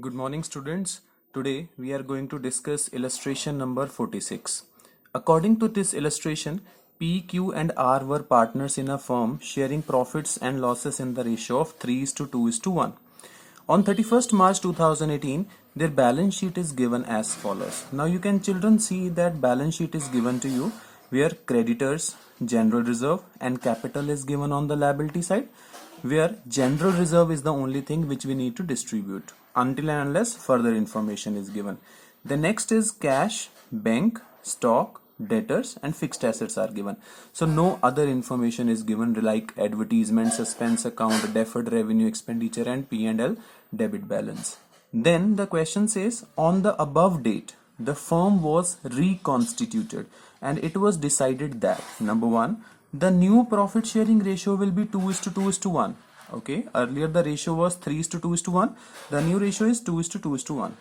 Good morning, students. Today we are going to discuss illustration number 46. According to this illustration, P, Q and R were partners in a firm sharing profits and losses in the ratio of 3:2:1. On 31st March 2018, their balance sheet is given as follows. Now you can children see that balance sheet is given to you where creditors, general reserve and capital is given on the liability side, where general reserve is the only thing which we need to distribute until and unless further information is given. The next is cash, bank, stock, debtors and fixed assets are given. So no other information is given like advertisement, suspense account, deferred revenue, expenditure and P&L debit balance. Then the question says, on the above date the firm was reconstituted and it was decided that number 1, the new profit sharing ratio will be 2:2:1. Okay, earlier the ratio was 3:2:1. The new ratio is 2:2:1.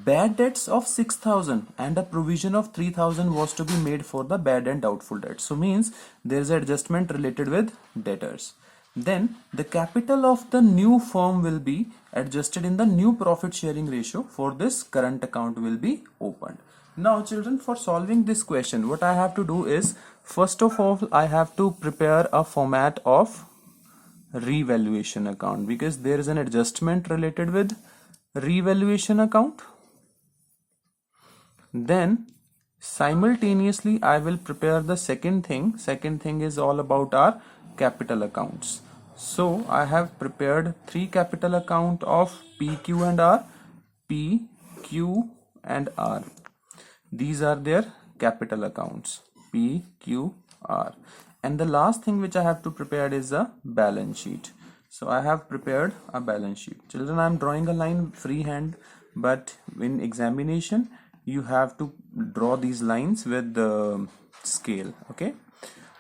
Bad debts of 6,000 and a provision of 3,000 was to be made for the bad and doubtful debts. So means there is an adjustment related with debtors. Then the capital of the new firm will be adjusted in the new profit sharing ratio. For this, current account will be opened. Now children, for solving this question, what I have to do is, first of all, I have to prepare a format of revaluation account because there is an adjustment related with revaluation account. Then simultaneously I will prepare the second thing. Second thing is all about our capital accounts. So I have prepared 3 capital account of P, Q and R. P, Q and R. These are their capital accounts, P, Q, R. And the last thing which I have to prepare is a balance sheet. So I have prepared a balance sheet. Children, I am drawing a line freehand, but in examination you have to draw these lines with the scale. Okay,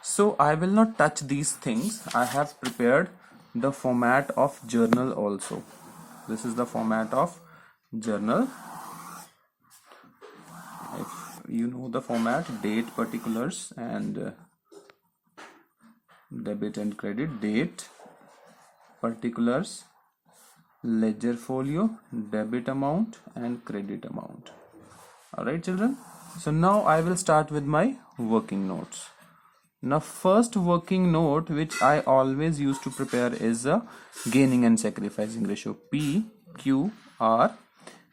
so I will not touch these things. I have prepared the format of journal also. This is the format of journal. If you know the format, date, particulars and debit and credit, date, particulars, ledger folio, debit amount and credit amount. Alright children, so now I will start with my working notes. Now first working note which I always used to prepare is a gaining and sacrificing ratio. P, Q, R.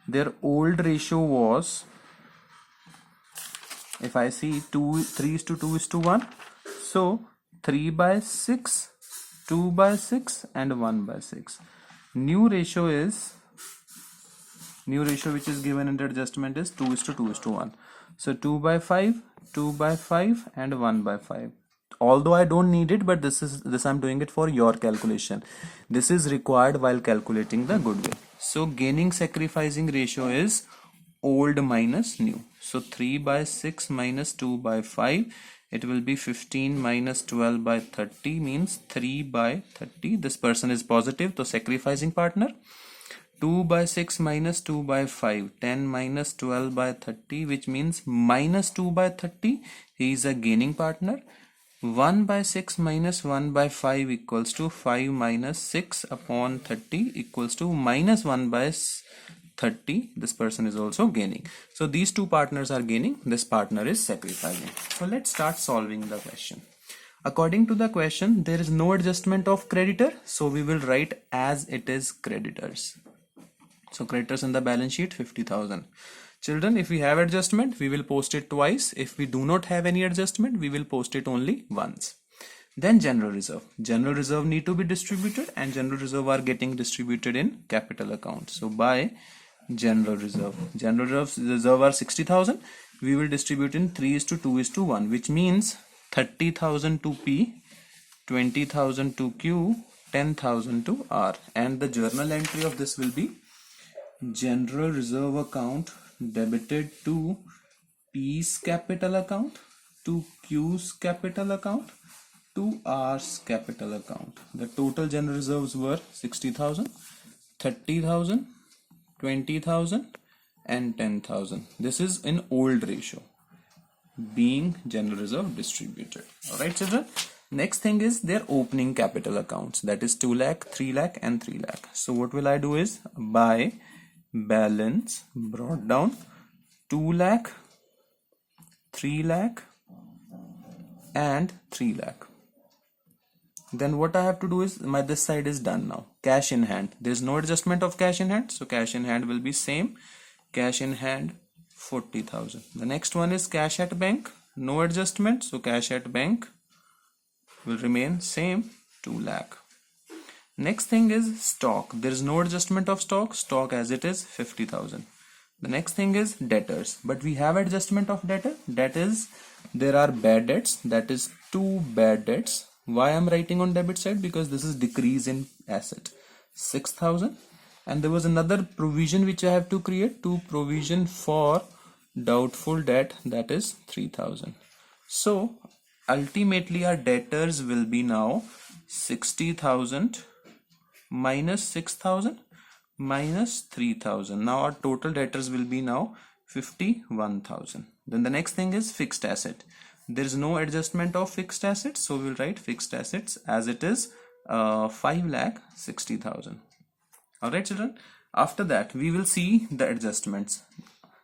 Their old ratio was, if I see 3:2:1, so 3/6, 2/6 and 1/6. New ratio which is given in the adjustment is 2:2:1. So 2/5, 2/5 and 1/5. Although I don't need it, but this I'm doing it for your calculation. This is required while calculating the goodwill. So gaining sacrificing ratio is old minus new. So 3/6 minus 2/5, it will be 15 minus 12/30 means 3/30. This person is positive, so sacrificing partner. 2/6 minus 2/5, 10 minus 12/30, which means minus 2/30. He is a gaining partner. 1/6 minus 1/5 equals to 5 minus 6 upon 30 equals to minus 1/30. This person is also gaining. So these two partners are gaining, this partner is sacrificing. So let's start solving the question. According to the question, there is no adjustment of creditor, so we will write as it is creditors. So creditors in the balance sheet 50,000. Children, if we have adjustment, we will post it twice. If we do not have any adjustment, we will post it only once. Then general reserve. General reserve need to be distributed and general reserve are getting distributed in capital account. So by general reserve. General reserve are 60,000. We will distribute in 3:2:1, which means 30,000 to P, 20,000 to Q, 10,000 to R. And the journal entry of this will be general reserve account debited to P's capital account, to Q's capital account, to R's capital account. The total general reserves were 60,000, 30,000, 20,000 and 10,000. This is in old ratio being general reserve distributed. Alright children, next thing is their opening capital accounts, that is 2 lakh, 3 lakh and 3 lakh. So what will I do is, by balance brought down 2 lakh, 3 lakh and 3 lakh. Then what I have to do is this side is done now. Cash in hand. There is no adjustment of cash in hand. So cash in hand will be same. Cash in hand 40,000. The next one is cash at bank. No adjustment. So cash at bank will remain same 2 lakh. Next thing is stock. There is no adjustment of stock. Stock as it is 50,000. The next thing is debtors. But we have adjustment of debtor. That is there are bad debts. That is 2 bad debts. Why I'm writing on debit side? Because this is decrease in asset 6,000, and there was another provision which I have to create, to provision for doubtful debt, that is 3,000. So ultimately our debtors will be now 60,000 minus 6,000 minus 3,000. Now our total debtors will be now 51,000. Then the next thing is fixed asset. There is no adjustment of fixed assets, so we will write fixed assets as it is 5,60,000. Alright children, after that we will see the adjustments.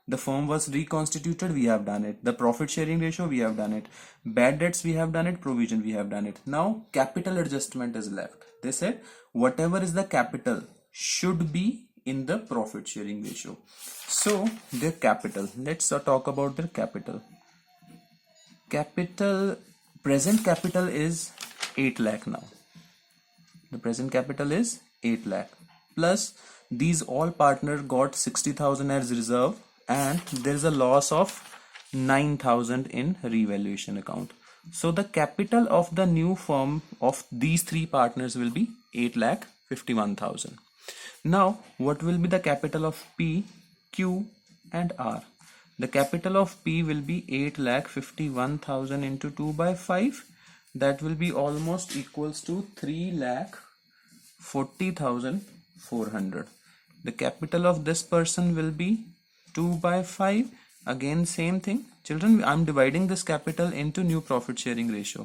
The firm was reconstituted, we have done it. The profit sharing ratio, we have done it. Bad debts, we have done it. Provision, we have done it. Now capital adjustment is left. They said whatever is the capital should be in the profit sharing ratio. So their capital, let's talk about their capital. Present capital is 8 lakh now. The present capital is 8 lakh. Plus these all partners got 60,000 as reserve, and there is a loss of 9,000 in revaluation account. So the capital of the new firm of these 3 partners will be 8,51,000. Now what will be the capital of P, Q and R? The capital of P will be 8,51,000 into 2 by 5. That will be almost equals to 3,40,400. The capital of this person will be 2 by 5. Again same thing. Children, I am dividing this capital into new profit sharing ratio.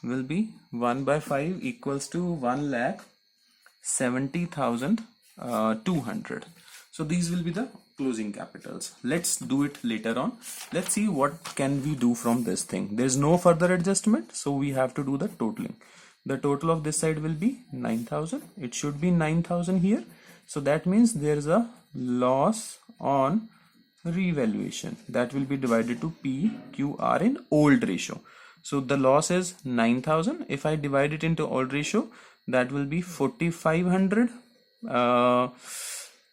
Will be 1 by 5 equals to 1,70,200. So these will be the closing capitals. Let's do it later on. Let's see what can we do from this thing. There's no further adjustment, so we have to do the totaling. The total of this side will be 9,000. It should be 9,000 here. So that means there's a loss on revaluation. That will be divided to P, Q, R in old ratio. So the loss is 9,000. If I divide it into old ratio, that will be 4,500,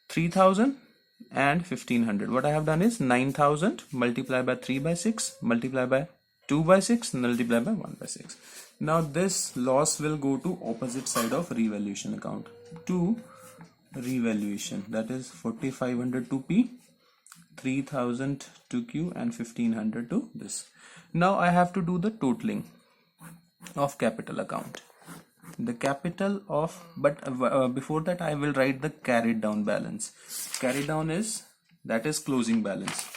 3,000 and 1,500. What I have done is 9,000 multiply by 3 by 6 multiply by 2 by 6 multiply by 1 by 6. Now this loss will go to opposite side of revaluation account, to revaluation, that is 4,500 to P, 3,000 to Q and 1,500 to this. Now I have to do the totaling of capital account. The capital of, before that I will write the carried down balance. Carried down is, that is closing balance,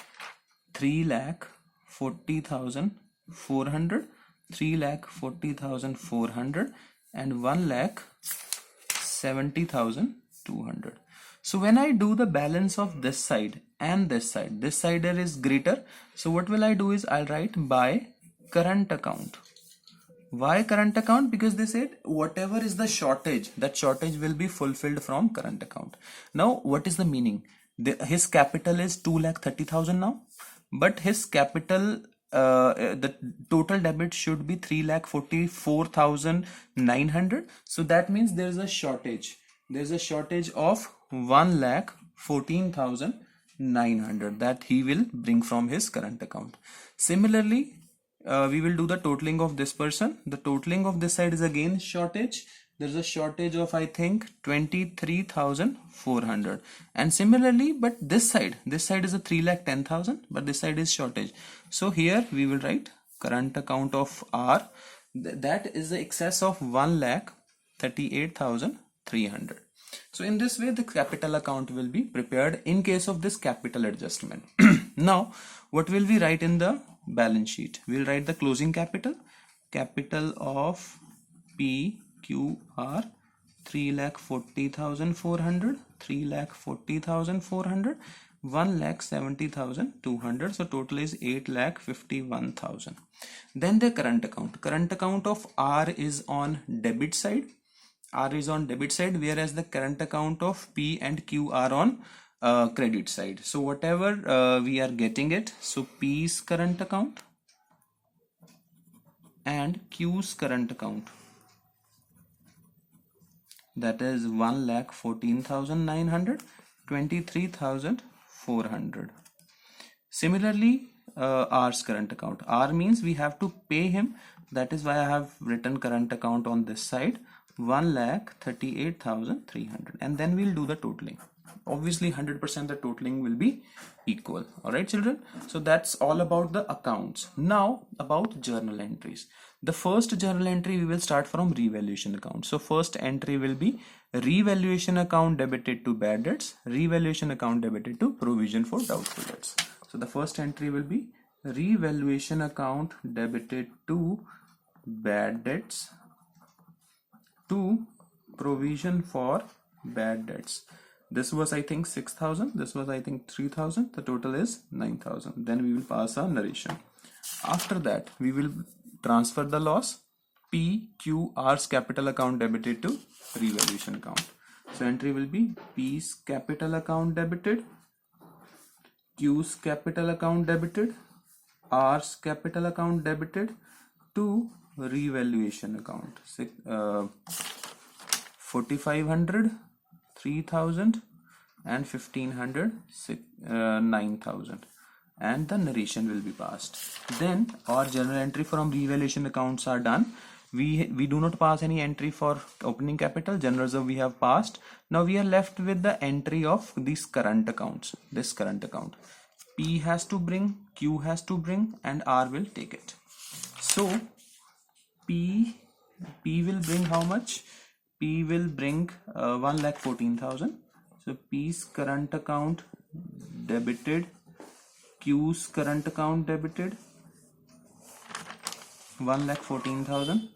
3,40,400, 3,40,400 and 1,70,200. So when I do the balance of this side and this side is greater. So what will I do is I'll write by current account. Why current account? Because they said whatever is the shortage, that shortage will be fulfilled from current account. Now what is the meaning? His capital is 2,30,000 now, but his capital, the total debit should be 3,44,900. So that means there is a shortage. There is a shortage of 1,14,900 that he will bring from his current account. Similarly, we will do the totaling of this person. The totaling of this side is again shortage. There is a shortage of, I think, 23,400. And similarly, but this side is a 3,10,000, but this side is shortage. So here we will write current account of R. That is the excess of 1,38,300. So in this way, the capital account will be prepared in case of this capital adjustment. Now, what will we write in the balance sheet? We'll write the closing capital, capital of P, Q, R 3,40,400, 3,40,400, 1,70,200. So total is 8,51,000. Then the current account. Current account of R is on debit side. R is on debit side, whereas the current account of P and Q are on credit side. So whatever we are getting it, so P's current account and Q's current account, that is 1,14,900, 23,400. Similarly, R's current account. R means we have to pay him. That is why I have written current account on this side, 1,38,300, and then we'll do the totaling. Obviously 100% the totaling will be equal. All right, children. So that's all about the accounts. Now about journal entries. The first journal entry we will start from revaluation account. So first entry will be revaluation account debited to bad debts, revaluation account debited to provision for doubtful debts. So the first entry will be revaluation account debited to bad debts to provision for bad debts. This was I think 6,000, this was I think 3,000, the total is 9,000. Then we will pass our narration. After that we will transfer the loss. P, Q, R's capital account debited to revaluation account. So entry will be P's capital account debited, Q's capital account debited, R's capital account debited to revaluation account. 4,500, 3,000 and 1,500, 9,000, and the narration will be passed. Then our journal entry from revaluation accounts are done. We do not pass any entry for opening capital. General reserve we have passed. Now we are left with the entry of these current accounts. This current account, P has to bring, Q has to bring, and R will take it. So P will bring how much? P will bring 1,14,000. So P's current account debited, Q's current account debited, 1,14,000,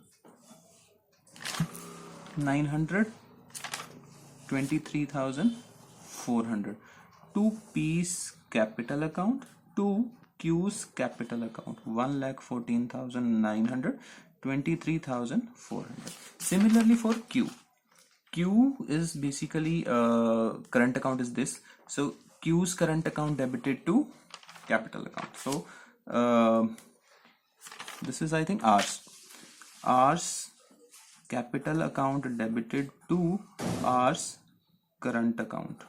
900, 23,400 to P's capital account, to Q's capital account, 1,14,900, 23,400. Similarly for Q. Q is basically current account is this. So Q's current account debited to capital account. So this is I think R's capital account debited to R's current account.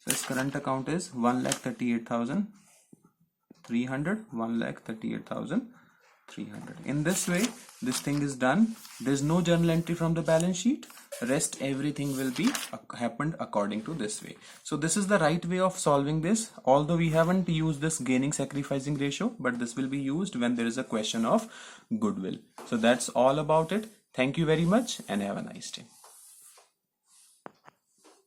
So its current account is 1,38,300, 1,38,300. In this way this thing is done. There's no journal entry from the balance sheet. Rest everything will be happened according to this way. So this is the right way of solving this, although we haven't used this gaining sacrificing ratio, but this will be used when there is a question of goodwill. So that's all about it. Thank you very much and have a nice day.